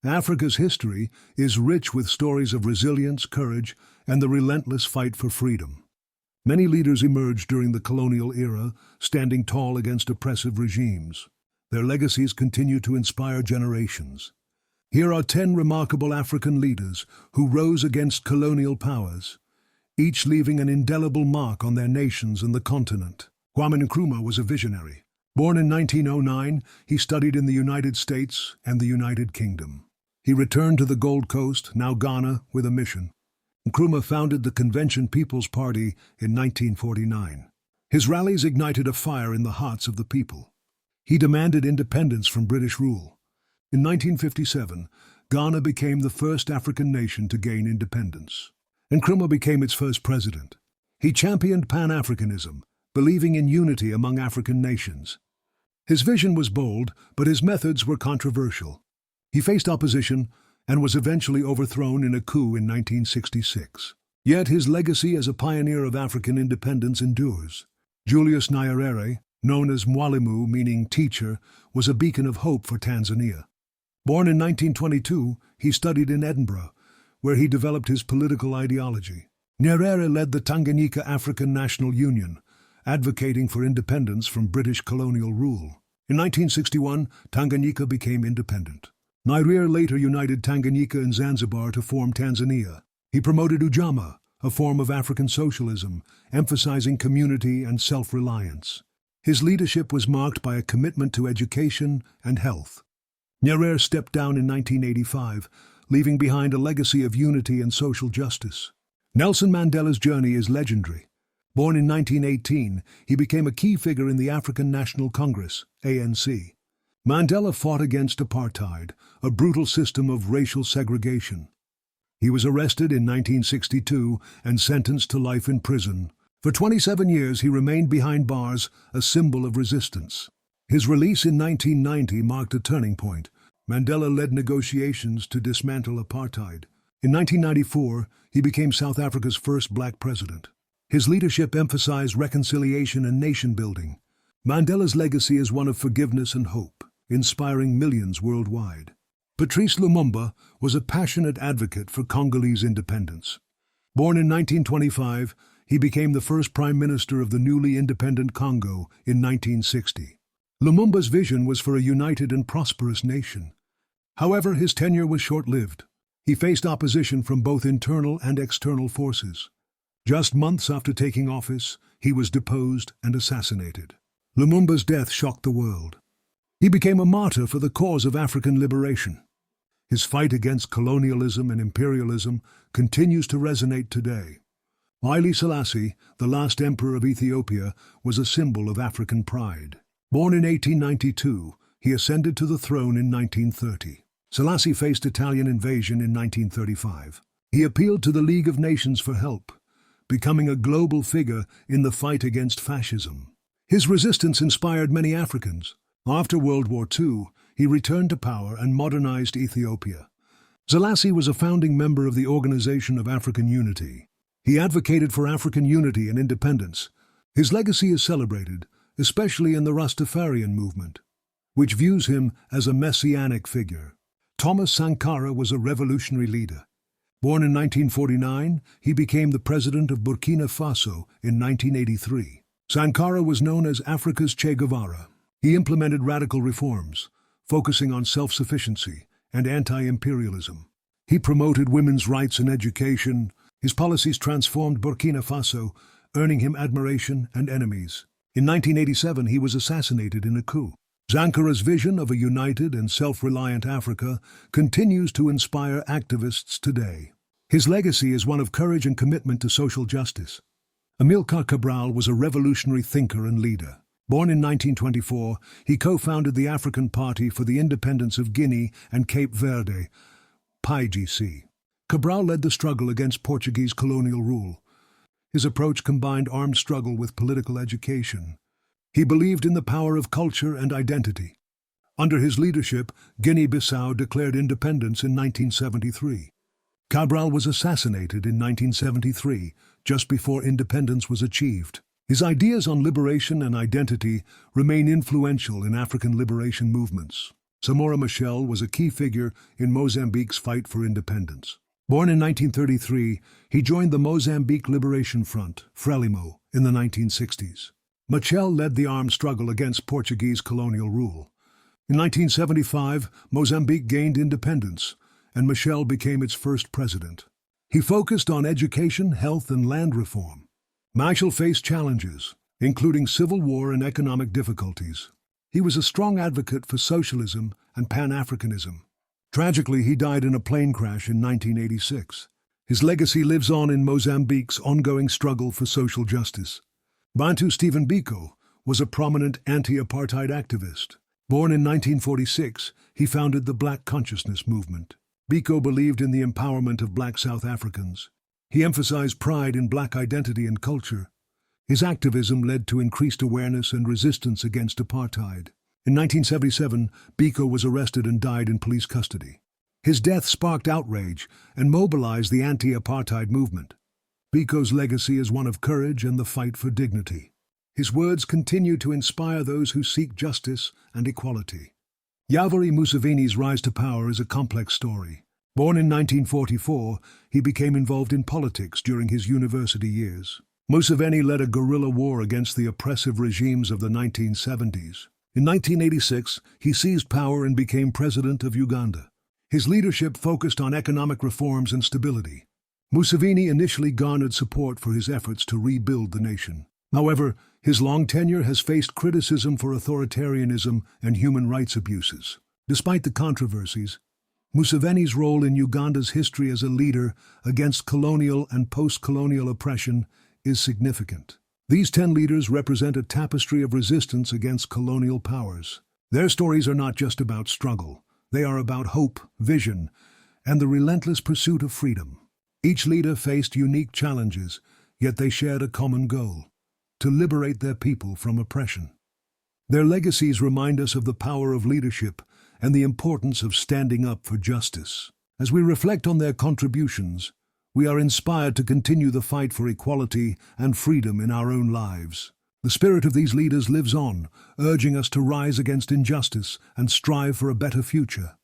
Africa's history is rich with stories of resilience, courage, and the relentless fight for freedom. Many leaders emerged during the colonial era, standing tall against oppressive regimes. Their legacies continue to inspire generations. Here are 10 remarkable African leaders who rose against colonial powers, each leaving an indelible mark on their nations and the continent. Kwame Nkrumah was a visionary. Born in 1909, he studied in the United States and the United Kingdom. He returned to the Gold Coast, now Ghana, with a mission. Nkrumah founded the Convention People's Party in 1949. His rallies ignited a fire in the hearts of the people. He demanded independence from British rule. In 1957, Ghana became the first African nation to gain independence. Nkrumah became its first president. He championed Pan-Africanism, believing in unity among African nations. His vision was bold, but his methods were controversial. He faced opposition and was eventually overthrown in a coup in 1966. Yet his legacy as a pioneer of African independence endures. Julius Nyerere, known as Mwalimu, meaning teacher, was a beacon of hope for Tanzania. Born in 1922, he studied in Edinburgh, where he developed his political ideology. Nyerere led the Tanganyika African National Union, advocating for independence from British colonial rule. In 1961, Tanganyika became independent. Nyerere later united Tanganyika and Zanzibar to form Tanzania. He promoted Ujamaa, a form of African socialism, emphasizing community and self-reliance. His leadership was marked by a commitment to education and health. Nyerere stepped down in 1985, leaving behind a legacy of unity and social justice. Nelson Mandela's journey is legendary. Born in 1918, he became a key figure in the African National Congress, ANC. Mandela fought against apartheid, a brutal system of racial segregation. He was arrested in 1962 and sentenced to life in prison. For 27 years he remained behind bars, a symbol of resistance. His release in 1990 marked a turning point. Mandela led negotiations to dismantle apartheid. In 1994, he became South Africa's first black president. His leadership emphasized reconciliation and nation-building. Mandela's legacy is one of forgiveness and hope, inspiring millions worldwide. Patrice Lumumba was a passionate advocate for Congolese independence. Born in 1925, he became the first prime minister of the newly independent Congo in 1960. Lumumba's vision was for a united and prosperous nation. However, his tenure was short-lived. He faced opposition from both internal and external forces. Just months after taking office, he was deposed and assassinated. Lumumba's death shocked the world. He became a martyr for the cause of African liberation. His fight against colonialism and imperialism continues to resonate today. Haile Selassie, the last emperor of Ethiopia, was a symbol of African pride. Born in 1892, he ascended to the throne in 1930. Selassie faced Italian invasion in 1935. He appealed to the League of Nations for help, becoming a global figure in the fight against fascism. His resistance inspired many Africans. After World War II, he returned to power and modernized Ethiopia. Selassie was a founding member of the Organization of African Unity. He advocated for African unity and independence. His legacy is celebrated, especially in the Rastafarian movement, which views him as a messianic figure. Thomas Sankara was a revolutionary leader. Born in 1949, he became the president of Burkina Faso in 1983. Sankara was known as Africa's Che Guevara. He implemented radical reforms, focusing on self-sufficiency and anti-imperialism. He promoted women's rights and education. His policies transformed Burkina Faso, earning him admiration and enemies. In 1987, he was assassinated in a coup. Sankara's vision of a united and self-reliant Africa continues to inspire activists today. His legacy is one of courage and commitment to social justice. Amilcar Cabral was a revolutionary thinker and leader. Born in 1924, he co-founded the African Party for the Independence of Guinea and Cape Verde, PAIGC. Cabral led the struggle against Portuguese colonial rule. His approach combined armed struggle with political education. He believed in the power of culture and identity. Under his leadership, Guinea-Bissau declared independence in 1973. Cabral was assassinated in 1973, just before independence was achieved. His ideas on liberation and identity remain influential in African liberation movements. Samora Machel was a key figure in Mozambique's fight for independence. Born in 1933, he joined the Mozambique Liberation Front, Frelimo, in the 1960s. Machel led the armed struggle against Portuguese colonial rule. In 1975, Mozambique gained independence, and Machel became its first president. He focused on education, health, and land reform. Machel faced challenges, including civil war and economic difficulties. He was a strong advocate for socialism and Pan-Africanism. Tragically, he died in a plane crash in 1986. His legacy lives on in Mozambique's ongoing struggle for social justice. Bantu Stephen Biko was a prominent anti-apartheid activist. Born in 1946, he founded the Black Consciousness movement. Biko believed in the empowerment of Black South Africans. He emphasized pride in Black identity and culture. His activism led to increased awareness and resistance against apartheid. In 1977, Biko was arrested and died in police custody. His death sparked outrage and mobilized the anti-apartheid movement. Biko's legacy is one of courage and the fight for dignity. His words continue to inspire those who seek justice and equality. Yoweri Museveni's rise to power is a complex story. Born in 1944, he became involved in politics during his university years. Museveni led a guerrilla war against the oppressive regimes of the 1970s. In 1986, he seized power and became president of Uganda. His leadership focused on economic reforms and stability. Museveni initially garnered support for his efforts to rebuild the nation. However, his long tenure has faced criticism for authoritarianism and human rights abuses. Despite the controversies, Museveni's role in Uganda's history as a leader against colonial and post-colonial oppression is significant. These 10 leaders represent a tapestry of resistance against colonial powers. Their stories are not just about struggle. They are about hope, vision, and the relentless pursuit of freedom. Each leader faced unique challenges, yet they shared a common goal: to liberate their people from oppression. Their legacies remind us of the power of leadership and the importance of standing up for justice. As we reflect on their contributions, we are inspired to continue the fight for equality and freedom in our own lives. The spirit of these leaders lives on, urging us to rise against injustice and strive for a better future.